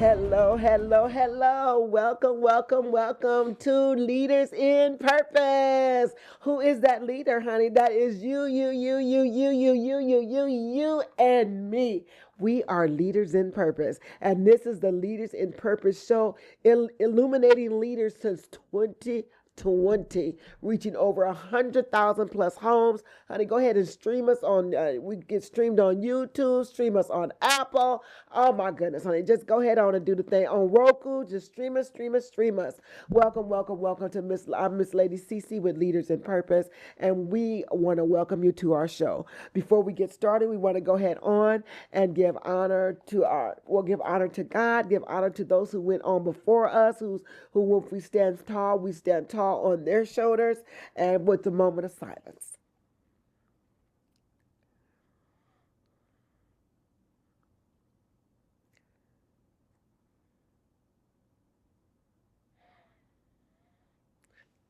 Hello, hello, hello. Welcome, welcome, welcome to Leaders in Purpose. Who is that leader, honey? That is you, and me. We are Leaders in Purpose. And this is the Leaders in Purpose show, illuminating leaders since 2020, reaching over 100,000 plus homes. Honey, go ahead and stream us on, we get streamed on YouTube, stream us on Apple. Oh my goodness, honey, just go ahead on and do the thing. On Roku, just stream us, stream us, stream us. Welcome, welcome, welcome to Miss Lady CC with Leaders in Purpose. And we want to welcome you to our show. Before we get started, we want to go ahead on and give honor to give honor to God, give honor to those who went on before us, who if we stand tall on their shoulders, and with the moment of silence.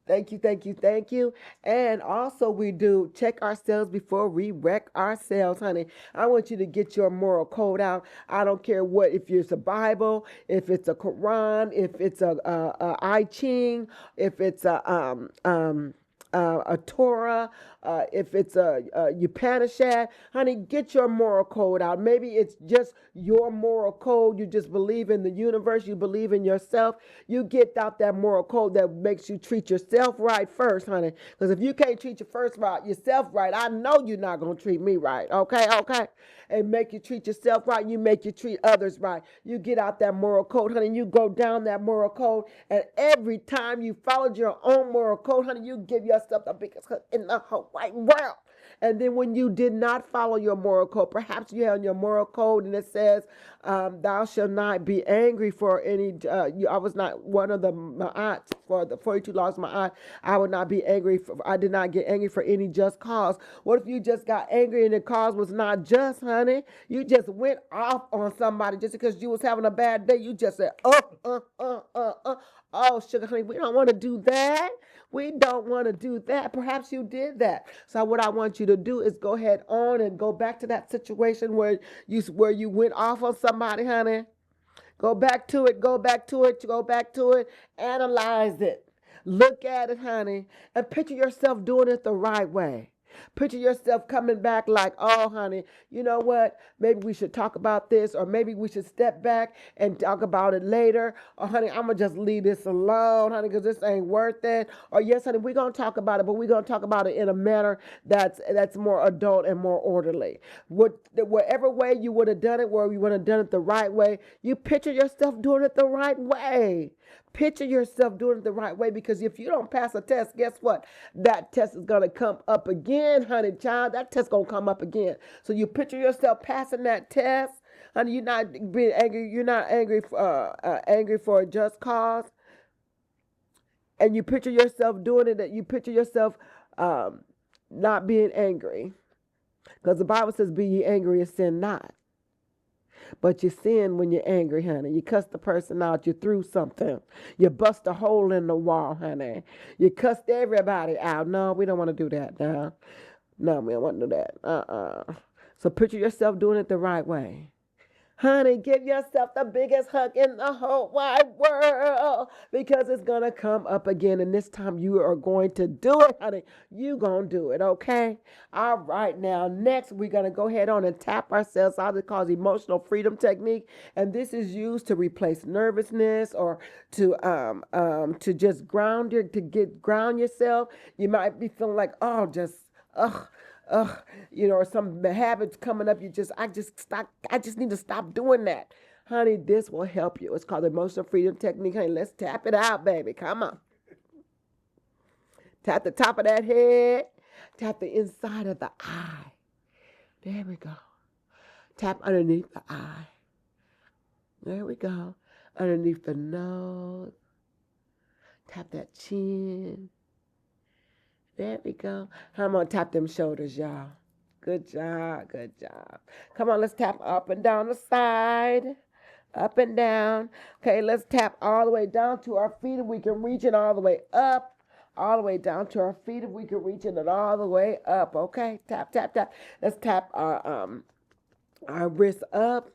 Thank you, thank you, thank you. And also, we do check ourselves before we wreck ourselves, honey. I want you to get your moral code out. I don't care what, if it's a Bible, if it's a Quran, if it's a I Ching, if it's a Torah, if it's a Upanishad, honey, get your moral code out. Maybe it's just your moral code. You just believe in the universe. You believe in yourself. You get out that moral code that makes you treat yourself right first, honey. Because if you can't treat yourself right, I know you're not going to treat me right. Okay, okay? And make you treat yourself right. You make you treat others right. You get out that moral code, honey. You go down that moral code. And every time you followed your own moral code, honey, you give yourself the biggest hug in the whole wide world. And then when you did not follow your moral code, perhaps you have your moral code and it says, thou shalt not be angry for any, I was not one of the ma'at for the 42 laws of ma'at. I would not be angry. I did not get angry for any just cause. What if you just got angry and the cause was not just, honey? You just went off on somebody just because you was having a bad day. You just said, oh, sugar honey, we don't want to do that. We don't want to do that. Perhaps you did that. So what I want you to do is go ahead on and go back to that situation where you went off on somebody, honey. Go back to it, go back to it, go back to it, analyze it. Look at it, honey, and picture yourself doing it the right way. Picture yourself coming back like, oh, honey, you know what? Maybe we should talk about this, or maybe we should step back and talk about it later. Or, honey, I'm going to just leave this alone, honey, because this ain't worth it. Or, yes, honey, we're going to talk about it, but we're going to talk about it in a manner that's more adult and more orderly. Whatever way you would have done it, where you would have done it the right way, you picture yourself doing it the right way. Picture yourself doing it the right way, because if you don't pass a test, guess what? That test is going to come up again, honey child. That test going to come up again. So you picture yourself passing that test. Honey, you're not being angry. You're not angry for a just cause. And you picture yourself doing it. That you picture yourself not being angry. Because the Bible says, be ye angry and sin not. But you sin when you're angry, honey. You cuss the person out. You threw something. You bust a hole in the wall, honey. You cussed everybody out. No, we don't want to do that. No, we don't want to do that. So picture yourself doing it the right way. Honey, give yourself the biggest hug in the whole wide world, because it's going to come up again. And this time you are going to do it, honey. You going to do it, okay? All right, now, next we're going to go ahead on and tap ourselves out. It's called emotional freedom technique. And this is used to replace nervousness, or to just ground yourself. You might be feeling like, oh, just, ugh. Or some habits coming up. I just need to stop doing that. Honey, this will help you. It's called the emotional freedom technique. Honey, let's tap it out, baby. Come on. Tap the top of that head. Tap the inside of the eye. There we go. Tap underneath the eye. There we go. Underneath the nose. Tap that chin. There we go. I'm going to tap them shoulders, y'all. Good job. Good job. Come on, let's tap up and down the side. Up and down. Okay, let's tap all the way down to our feet. If we can reach it all the way up. All the way down to our feet. If we can reach it all the way up. Okay, tap, tap, tap. Let's tap our wrists up.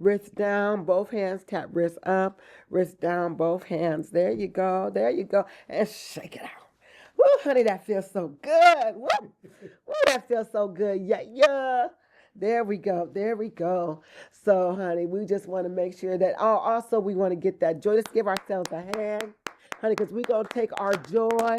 Wrist down, both hands tap, wrist up, wrist down, both hands. There you go, there you go. And shake it out. Woo, honey, that feels so good. Woo, woo, that feels so good. Yeah, yeah. There we go. There we go. So, honey, we just want to make sure that, oh, also we want to get that joy. Let's give ourselves a hand, honey, because we're going to take our joy.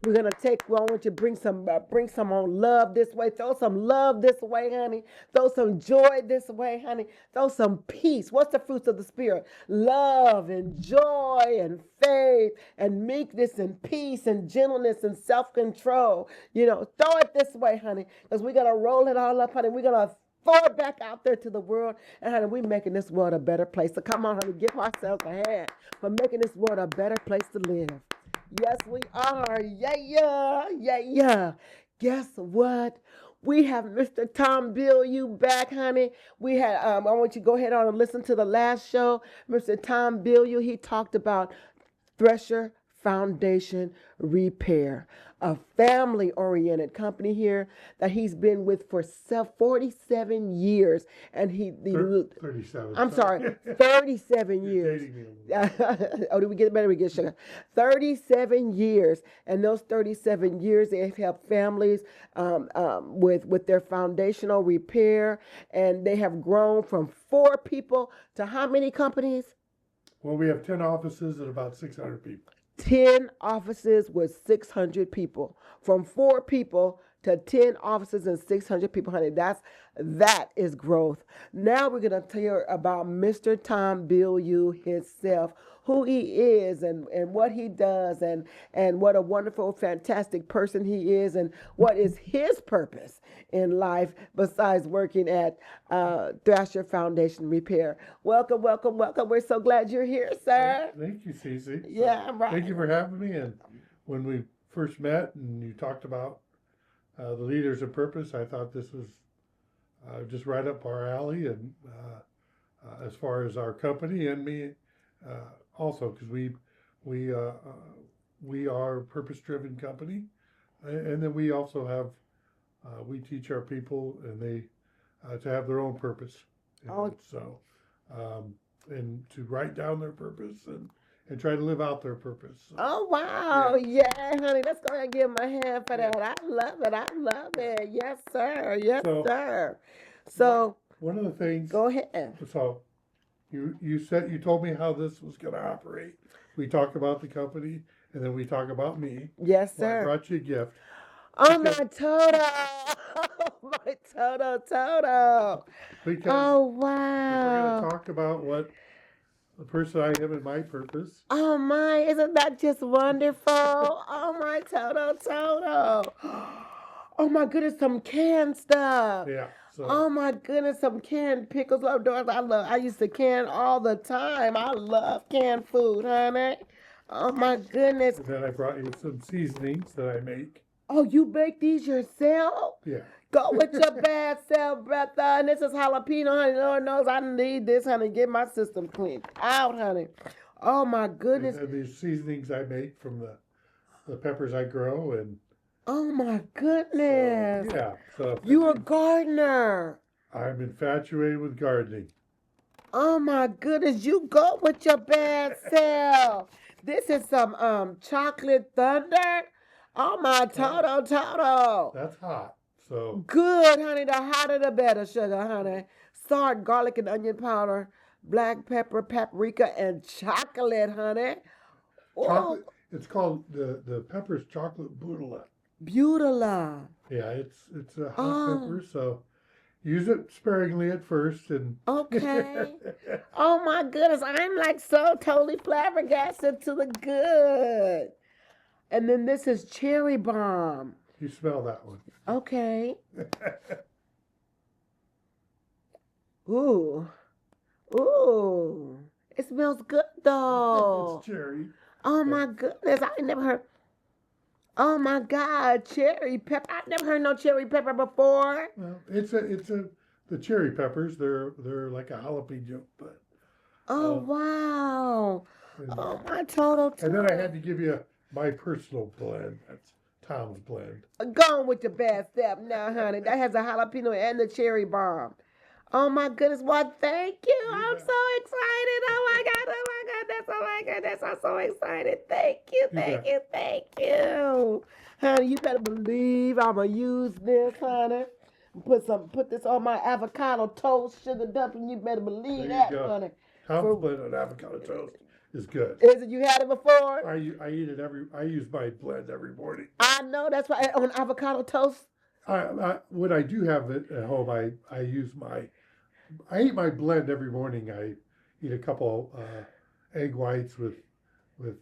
We're gonna take. Well, I want you to bring some on love this way. Throw some love this way, honey. Throw some joy this way, honey. Throw some peace. What's the fruits of the spirit? Love and joy and faith and meekness and peace and gentleness and self-control. Throw it this way, honey, because we're gonna roll it all up, honey. We're gonna throw it back out there to the world, and honey, we're making this world a better place. So come on, honey, give ourselves a hand for making this world a better place to live. Yes, we are. Yeah, yeah, yeah, yeah. Guess what? We have Mr. Tom Bilyeu back, honey. We had. I want you to go ahead on and listen to the last show. Mr. Tom Bilyeu, he talked about Thresher Foundation Repair, a family-oriented company here that he's been with for 47 years, and 37. I'm sorry, 37 years. Oh, did we get better? We get sugar. 37 years, and those 37 years they've helped families with their foundational repair, and they have grown from 4 people to how many companies? Well, we have 10 offices and about 600 people. 10 offices with 600 people. From 4 people to 10 offices and 600 people, honey. That is growth. Now we're going to tell you about Mr. Tom Bilyeu himself, who he is and what he does and what a wonderful, fantastic person he is and what is his purpose in life besides working at Thrasher Foundation Repair. Welcome, welcome, welcome. We're so glad you're here, sir. Thank you, Cece. Yeah, right. Thank you for having me. And when we first met and you talked about the leaders of purpose, I thought this was just right up our alley. And as far as our company and me, also because we are a purpose-driven company, and then we also have we teach our people and they to have their own purpose. So and to write down their purpose and try to live out their purpose. So, oh, wow. Yeah, honey. Let's go ahead and give him a hand for that. I love it. I love it. Yes, sir. Yes, sir. So one of the things. Go ahead. So you told me how this was going to operate. We talked about the company, and then we talk about me. Yes, sir. Well, I brought you a gift. Oh, my Toto. Oh, my Toto. Because oh, we're wow. going to talk about what the person I am and my purpose. Oh, my. Isn't that just wonderful? Oh, my Toto. Oh, my goodness. Some canned stuff. Yeah. So. Oh, my goodness. Some canned pickles. I used to can all the time. I love canned food, honey. Oh, my goodness. And then I brought you some seasonings that I make. Oh, you bake these yourself? Yeah. Go with your bad self, brother. And this is jalapeno, honey. Lord knows I need this, honey. Get my system cleaned out, honey. Oh, my goodness. And these seasonings I make from the peppers I grow. And oh, my goodness. So, yeah. So you're a gardener. I'm infatuated with gardening. Oh, my goodness. You go with your bad self. This is some chocolate thunder. Oh, my Toto. That's hot. So good, honey. The hotter the better, sugar, honey. Salt, garlic, and onion powder, black pepper, paprika, and chocolate, honey. Chocolate. It's called the pepper's chocolate Butala. Butala. Yeah, it's a hot pepper, so use it sparingly at first. And okay. Oh my goodness, I'm like so totally flabbergasted to the good. And then this is cherry bomb. You smell that one. Okay. Ooh. Ooh. It smells good though. It's cherry. Oh my goodness. I never heard. Oh my God. Cherry pepper. I've never heard no cherry pepper before. Well, the cherry peppers, they're like a jalapeno, but. Oh wow. Oh my total. And then I had to give you my personal blend. That's Tom's blend. Go on with your bad step now, honey. That has a jalapeno and the cherry bomb. Oh my goodness! Well, thank you. You I'm bet. so excited. Oh my god! Oh my goodness! Oh my goodness! I'm so excited. Thank you. You Thank bet. you. Thank you, honey. You better believe I'm gonna use this, honey. Put this on my avocado toast, sugar dumpling. You better believe There you that, go. honey. Tom's For blend on avocado toast is good. is it you had it before? I eat it every. I use my blend every morning. I know that's right on avocado toast. When I do have it at home, I use my. I eat my blend every morning. I eat a couple egg whites with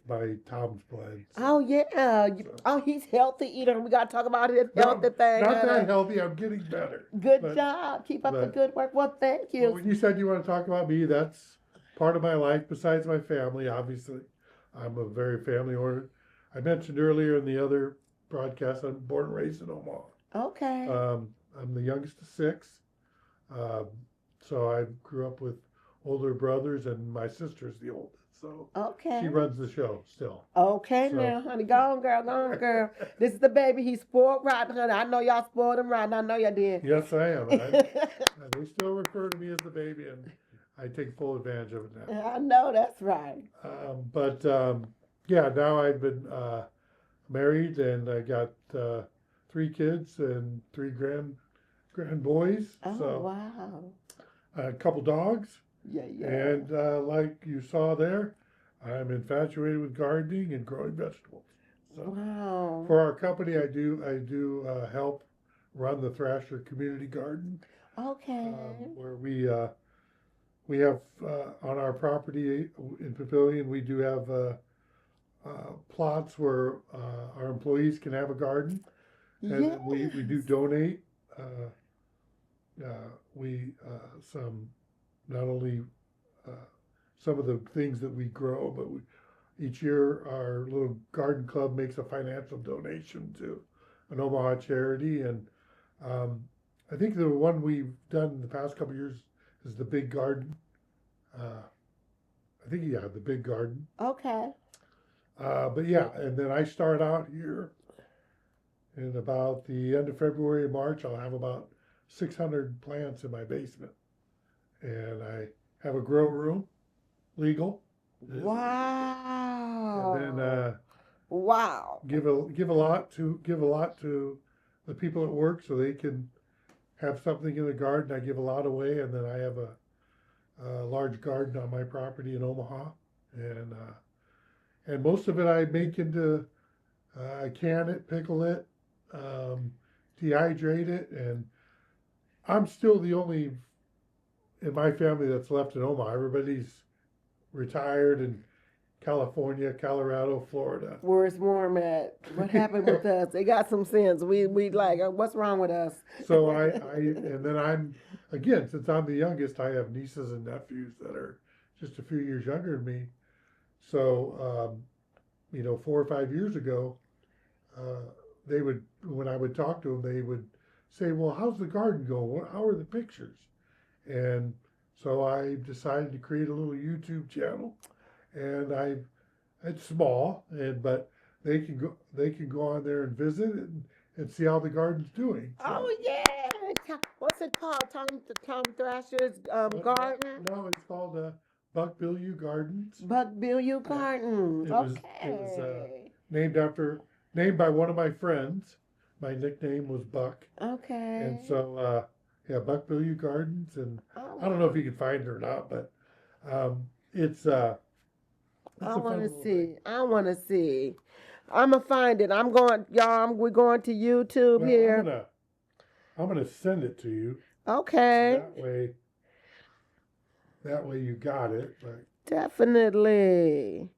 my Tom's blend. So, Oh yeah. so. Oh, he's healthy eater. We gotta talk about his No, healthy thing, not honey. that healthy. I'm getting better. Good But job. Keep up the but good work. Well, thank well, you. when you said you want to talk about me, that's part of my life besides my family. Obviously, I'm a very family oriented. I mentioned earlier in the other broadcast, I'm born and raised in Omaha. Okay. I'm the youngest of six, um, so I grew up with older brothers, and my sister's the oldest. So Okay. she runs the show still. Okay So now, honey. Go on, girl. Go on, girl. This is the baby. He's spoiled rotten, honey. I know y'all spoiled him rotten. I know y'all did. yes, I am. They still refer to me as the baby, and I take full advantage of it now. I know that's right. But yeah, now I've been married, and I got 3 kids and 3 grand boys. Oh So wow. a couple dogs, Yeah, yeah. and like you saw there, I'm infatuated with gardening and growing vegetables. So Wow. for our company, I do help run the Thrasher Community Garden, Okay. where we have on our property in Pavilion, we do have plots where our employees can have a garden, and Yes. we do donate. We some not only uh, some of the things that we grow, but each year our little garden club makes a financial donation to an Omaha charity, and um, I think the one we've done in the past couple of years is the big garden. I think yeah, the big garden. Okay. But yeah, and then I start out here in about the end of February, March. I'll have about 600 plants in my basement, and I have a grow room, legal, and then Wow. Wow. give a lot to the people at work so they can have something in the garden. I give a lot away, and then I have a large garden on my property in Omaha, and most of it I make into I can it, pickle it, um, dehydrate it, and I'm still the only in my family that's left in Omaha. Everybody's retired in California, Colorado, Florida. Where it's warm at. What happened with us? They got some sense. We like, what's wrong with us? So and then I'm again, since I'm the youngest, I have nieces and nephews that are just a few years younger than me. So 4 or 5 years ago, they would when I would talk to them, they would say, "Well, how's the garden going? How are the pictures?" And so I decided to create a little YouTube channel, and it's small, but they can go on there and visit and see how the garden's doing. So, Oh yeah. What's it called? Tom Thrasher's garden. no, it's called Buck Bilyeu Gardens. Bilyeu Yeah. Gardens. It was named by one of my friends. My nickname was Buck, Okay. and so yeah, Buck Bilyeu Gardens, and Oh, I don't know if you can find it or not, but it's a I fun want to little see. thing. I want to see. I'm gonna find it. I'm going, y'all. We're going to YouTube Well, here. I'm gonna send it to you. Okay. That way you got it. Definitely.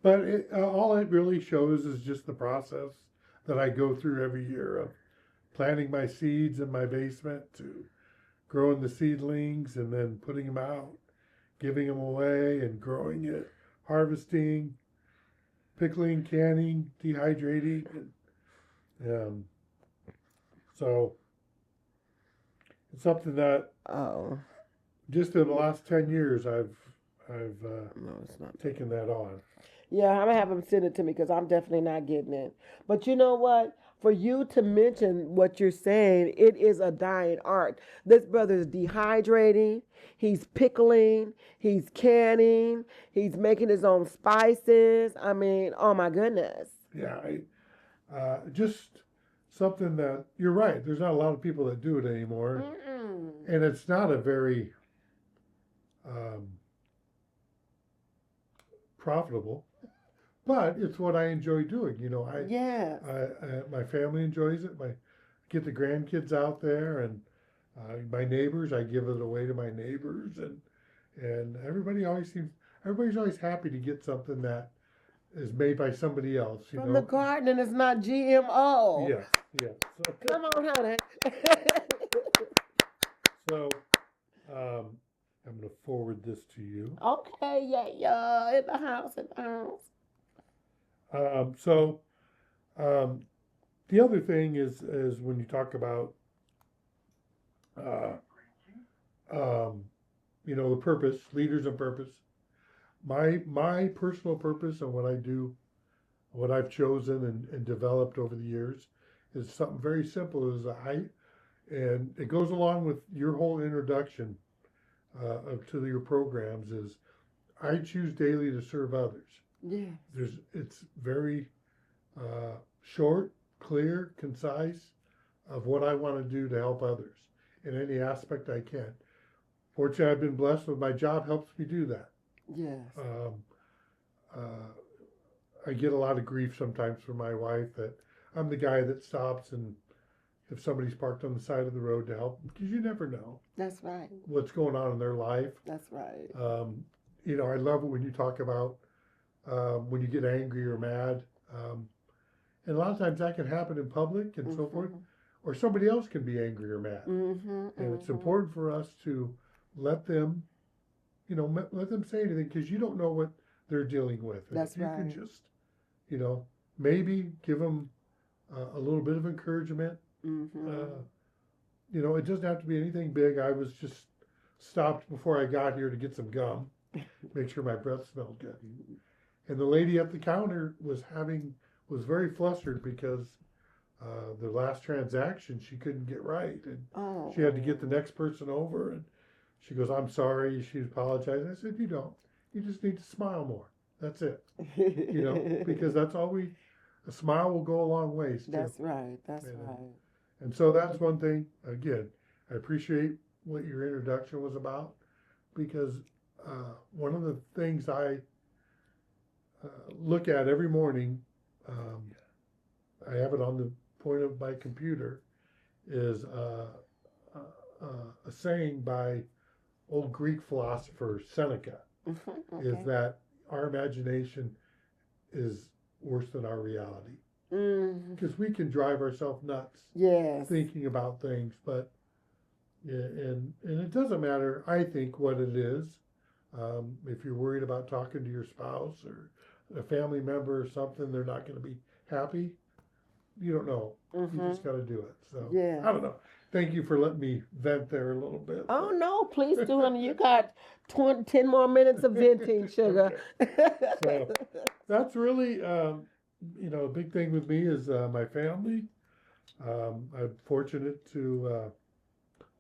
But all it really shows is just the process that I go through every year of planting my seeds in my basement to growing the seedlings and then putting them out, giving them away and growing it, harvesting, pickling, canning, dehydrating. And, so it's something that Oh just in the last 10 years I've no, it's not. taken that on. Yeah, I'm gonna have him send it to me because I'm definitely not getting it. But you know what? for you to mention what you're saying, it is a dying art. This brother is dehydrating, he's pickling, he's canning, he's making his own spices. I mean, oh my goodness. Yeah, just something that you're right. There's not a lot of people that do it anymore, Mm-mm. and it's not a very um, profitable, but it's what I enjoy doing. You know, Yes. my family enjoys it. Get the grandkids out there, and my neighbors. I give it away to my neighbors, and everybody's always happy to get something that is made by somebody else. You From the know. garden and it's not GMO. Yes, yes. So, Come on, honey. so I'm going to forward this to you. Okay, yeah, yeah. In the house, in the house. So um, the other thing is when you talk about uh, um, the purpose, leaders and purpose. My personal purpose and what I do, what I've chosen and developed over the years, is something very simple. And it goes along with your whole introduction to your programs. Is I choose daily to serve others. Yeah. It's very short, clear, concise of what I want to do to help others in any aspect I can. Fortunately, I've been blessed with my job helps me do that. Yes. I get a lot of grief sometimes from my wife that I'm the guy that stops and if somebody's parked on the side of the road to help because you never know That's right. what's going on in their life. That's right. I love it when you talk about when you get angry or mad. And a lot of times that can happen in public and so forth, or somebody else can be angry or mad. And it's important for us to let them, let them say anything because you don't know what they're dealing with. And That's if you right. can just, maybe give them a little bit of encouragement. It doesn't have to be anything big. I was just stopped before I got here to get some gum, make sure my breath smelled good. And the lady at the counter was very flustered because the last transaction she couldn't get right, and she had to get the next person over. And she goes, "I'm sorry." She apologized. I said, "You don't. You just need to smile more. That's it. Because that's all a smile will go a long ways too." That's right. That's and, right. And so that's one thing. Again, I appreciate what your introduction was about because one of the things I look at every morning, I have it on the point of my computer, is a saying by old Greek philosopher Seneca, is that our imagination is worse than our reality. Because we can drive ourselves nuts thinking about things, but and it doesn't matter, I think, what it is. If you're worried about talking to your spouse or a family member or something, they're not going to be happy. You don't know. You just got to do it. So I don't know. Thank you for letting me vent there a little bit. Oh no, please do, honey. You got 10 more minutes of venting, sugar. So that's really, a big thing with me is my family. I'm fortunate to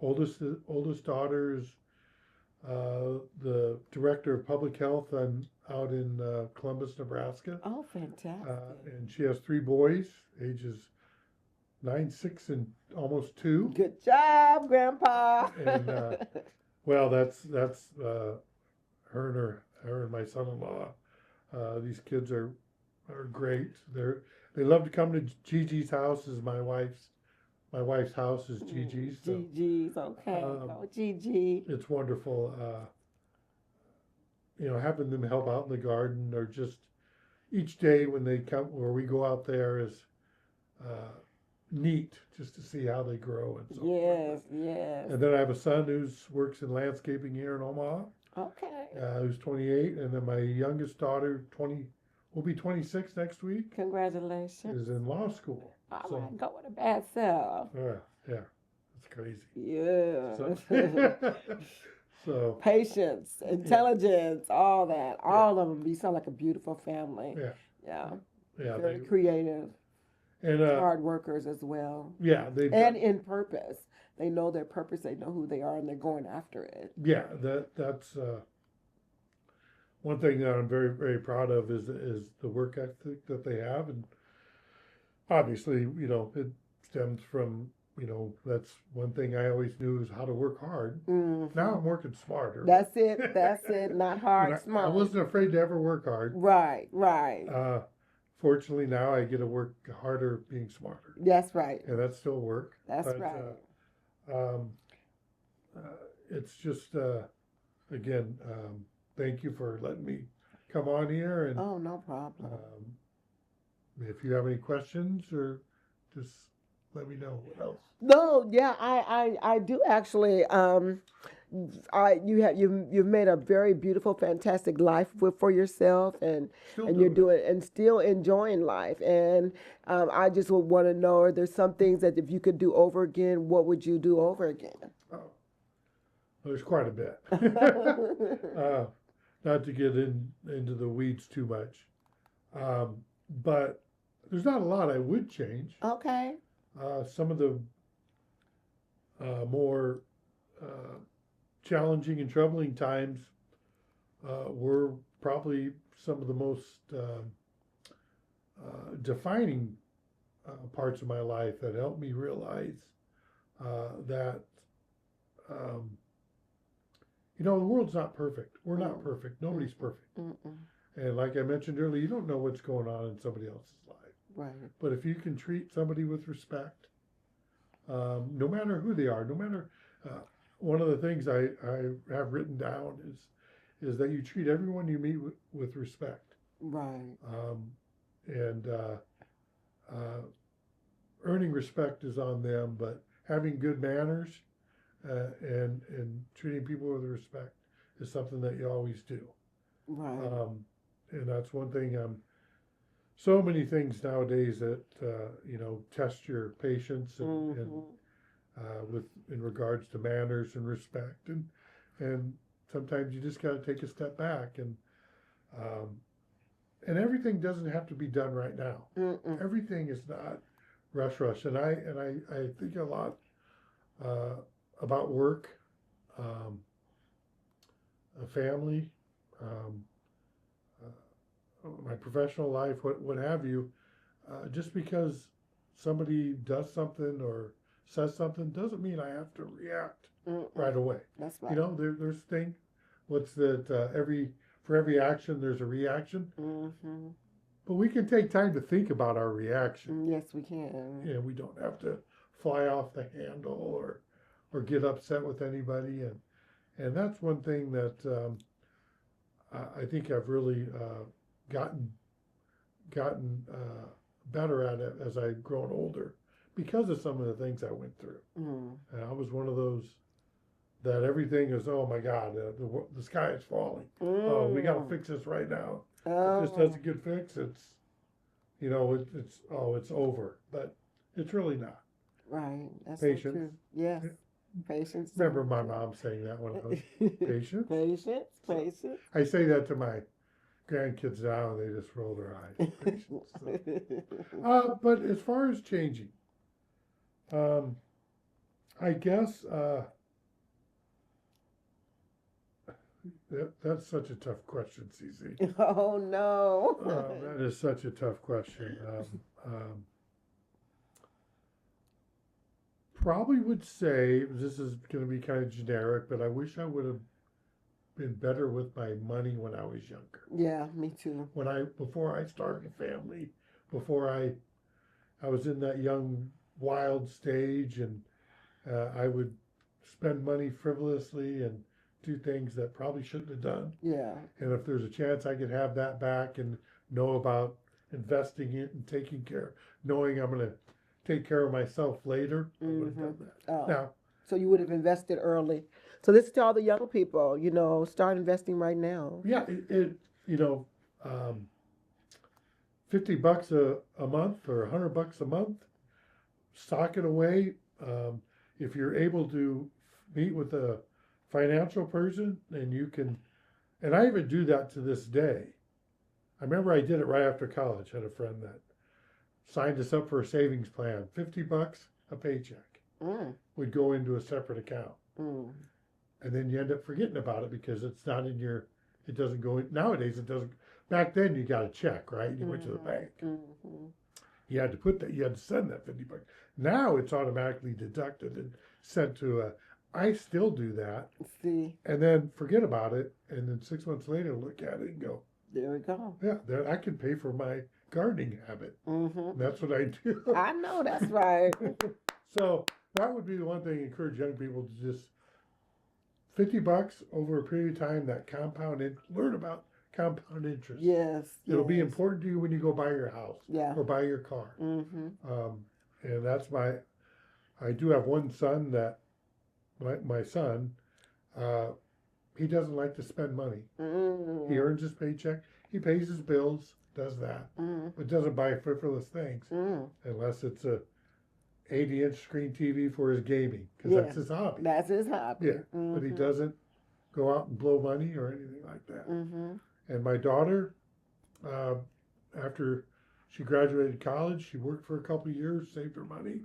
oldest daughter is the director of public health. I'm out in Columbus, Nebraska. Oh, fantastic. And she has 3 boys, ages 9, 6, and almost 2. Good job, Grandpa. And well, that's her and my son-in-law. These kids are great. They love to come to Gigi's house. Is my wife's house is Gigi's. So, Gigi's, okay. Oh, Gigi. It's wonderful. Having them help out in the garden or just each day when they come where we go out there is neat just to see how they grow and so forth. Yes. And then I have a son who works in landscaping here in Omaha. Okay. Who's 28, and then my youngest daughter, will be 26 next week. Congratulations. Is in law school. All right, go with a bad self. Yeah, it's crazy. Yeah. So patience, intelligence, all that, all of them. You sound like a beautiful family. Yeah. Very creative. And Hard workers as well. yeah, they've And got in purpose. They know their purpose, they know who they are, and they're going after it. yeah, that's one thing that I'm very very proud of is the work ethic that they have, and obviously it stems from that's one thing I always knew is how to work hard. Now Hmm. I'm working smarter. That's it. That's it. Not But hard, I smart. wasn't afraid to ever work hard. Right, right. Uh, Fortunately, now I get to work harder being smarter, That's right. and that's still work. That's But right. um, it's just again, thank you for letting me come on here, and Oh, no problem. um, if you have any questions or just let me know what else. No, yeah, I do actually. You've made a very beautiful, fantastic life for yourself, Still and you're doing it. doing and still enjoying life. And I just would want to know: are there some things that if you could do over again, what would you do over again? Oh, there's quite a bit. uh, Not to get into the weeds too much, but there's not a lot I would change. Okay. Some of the more uh, challenging and troubling times were probably some of the most defining parts of my life that helped me realize that um, the world's not perfect. We're not Mm, perfect. mm, Nobody's perfect. mm. And like I mentioned earlier, you don't know what's going on in somebody else's life. Right. But if you can treat somebody with respect, no matter who they are, no matter uh, one of the things I have written down is that you treat everyone you meet with respect, Right. um, and uh, earning respect is on them, but having good manners and treating people with respect is something that you always do. Right. And that's one thing. So many things nowadays that test your patience and Hmm. with in regards to manners and respect, and sometimes you just got to take a step back, um, and everything doesn't have to be done right now. Mm-mm. Everything is not rush, and I think a lot uh, about work, um, a family, um, my professional life, what have you. Just because somebody does something or says something doesn't mean I have to react Mm-mm. right away. That's right. There's thing. What's that? For every action, there's a reaction. Hmm. But we can take time to think about our reaction. Yes, we can. We don't have to fly off the handle or get upset with anybody. And that's one thing that I think I've really gotten gotten better at it as I've grown older because of some of the things I went through. Mm. And I was one of those that everything is, oh my God, the sky is falling. Oh, we got to Mm. fix this right now. If this Oh, doesn't get fixed, it's over. But it's really not. right. That's so Patience. true. Yes. Patience. So Remember my true. mom saying that when I was patient. Patience. So Patience. I say that to my grandkids now, and they just roll their eyes. Patience. So. But as far as changing, um, I guess that's such a tough question, CC. Oh no. That is such a tough question. Probably would say this is going to be kind of generic, but I wish I would have been better with my money when I was younger. Yeah, me too. Before I started a family, before I was in that young wild stage, and I would spend money frivolously and do things that probably shouldn't have done. Yeah. And if there's a chance I could have that back and know about investing it and taking care, knowing I'm going to take care of myself later, I would have Hmm. done that. Oh, Now, so you would have invested early. So this is to all the young people. Start investing right now. yeah, you know, um, $50 a month or $100 a month, stock it away. Um, if you're able to meet with a financial person, and you can, and I even do that to this day. I remember I did it right after college. I had a friend that signed us up for a savings plan. $50 a paycheck Mm. would go into a separate account, Mm. and then you end up forgetting about it because it's not in your. It doesn't go in nowadays. It doesn't. Back then, you got a check, right? You went to the bank. Mm-hmm. You had to put that. You had to send that $50. Now it's automatically deducted and sent to a. I still do that, See, and then forget about it, and then 6 months later look at it and go, there we go. yeah, I can pay for my gardening habit. Mm-hmm. And that's what I do. I know that's right. So that would be the one thing I encourage young people to just $50 over a period of time, that learn about compound interest. Yes. It'll be yes. important to you when you go buy your house Yeah. or buy your car. Mm-hmm. And that's I do have one son that, my son, he doesn't like to spend money. Mm-hmm. He earns his paycheck, he pays his bills, does that, Mm-hmm. but doesn't buy frivolous things Mm-hmm. unless it's a 80-inch screen TV for his gaming, because Yeah. that's his hobby. That's his hobby. Yeah, Mm-hmm. but he doesn't go out and blow money or anything like that. Mm-hmm. And my daughter, after she graduated college, she worked for a couple of years, saved her money,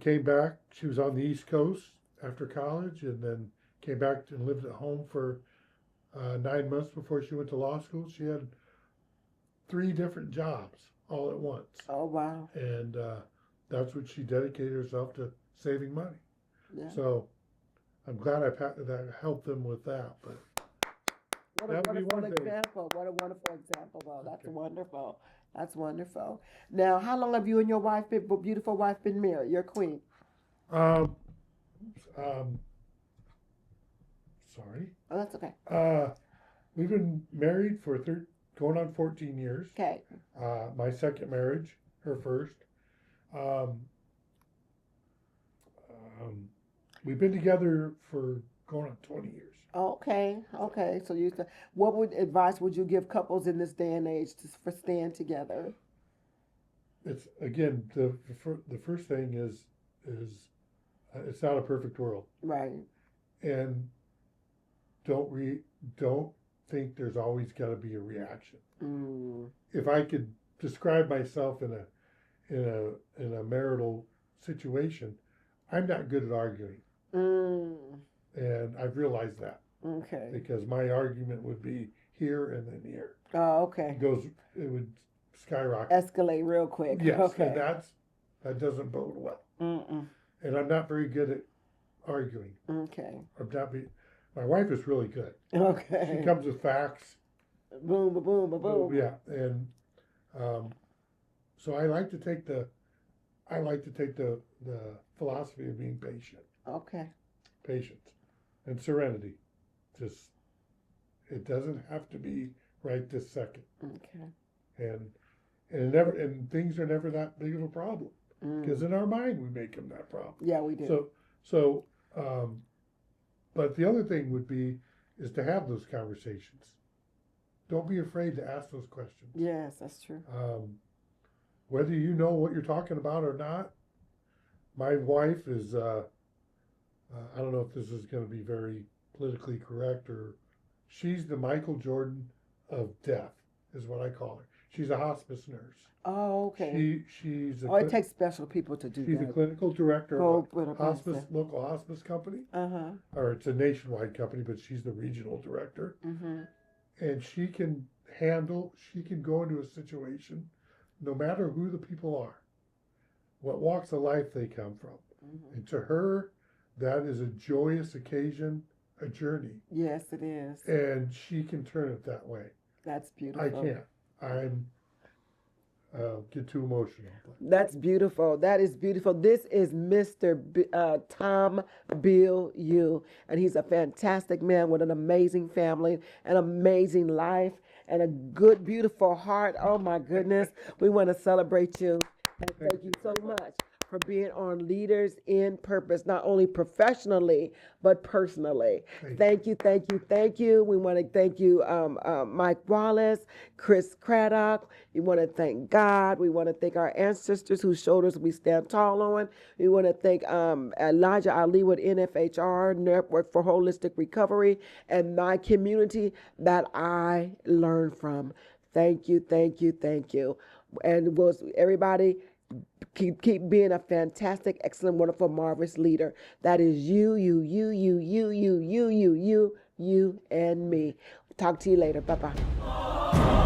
came back. She was on the East Coast after college, and then came back and lived at home for 9 months before she went to law school. She had 3 different jobs all at once, Oh wow. and that's what she dedicated herself to, saving money. Yeah. So I'm glad that helped them with that. But What a that would be wonderful one thing. example. What a wonderful example, though. That's Okay. wonderful. That's wonderful. Now, how long have you and your wife, beautiful wife, been married? Your queen. Um, um, sorry. Oh, that's okay. We've been married for going on 14 years. Okay. My second marriage, her first. Um, we've been together for going on 20 years. Okay. Okay. So what advice would you give couples in this day and age for staying together? It's again the first thing is it's not a perfect world, Right. and don't think there's always got to be a reaction. Mm. If I could describe myself in a marital situation, I'm not good at arguing, Mm. and I've realized that Okay. because my argument would be here and then here. Oh, okay. It would skyrocket. Escalate real quick. Yes, Okay. and that doesn't bode well. Mm-mm. And I'm not very good at arguing. Okay. My wife is really good. Okay. She comes with facts. Boom, ba boom, ba boom. Yeah, and so I like to take the philosophy of being patient, Okay. patience, and serenity. Just it doesn't have to be right this second, Okay. and things are never that big of a problem Mm. because in our mind we make them that problem. Yeah, we do. So, but the other thing would be is to have those conversations. Don't be afraid to ask those questions. Yes, that's true. Whether you know what you're talking about or not. My wife is, I don't know if this is going to be very politically correct, or she's the Michael Jordan of death, is what I call her. She's a hospice nurse. Oh, okay. She's It takes special people to do she's that. a clinical director Go of put a up on local hospice company, Uh-huh. or it's a nationwide company, but she's the regional director. Mm-hmm. And she can go into a situation, no matter who the people are, what walks of life they come from. Mm-hmm. And to her, that is a joyous occasion, a journey. Yes, it is. And she can turn it that way. That's beautiful. I can't. I'm get too emotional. That's beautiful. That is beautiful. This is Mr. Tom Bilyeu, and he's a fantastic man with an amazing family, an amazing life, and a good, beautiful heart. Oh my goodness. We want to celebrate you and thank you so much for being on Leaders in Purpose, not only professionally, but personally. Thank you, thank you, thank you. We want to thank you, Mike Wallace, Chris Craddock. We want to thank God. We want to thank our ancestors whose shoulders we stand tall on. We want to thank Elijah Ali with NFHR, Network for Holistic Recovery, and my community that I learn from. Thank you, thank you, thank you. And was everybody keep being a fantastic, excellent, wonderful, marvelous leader. That is you, and me. Talk to you later. Bye bye.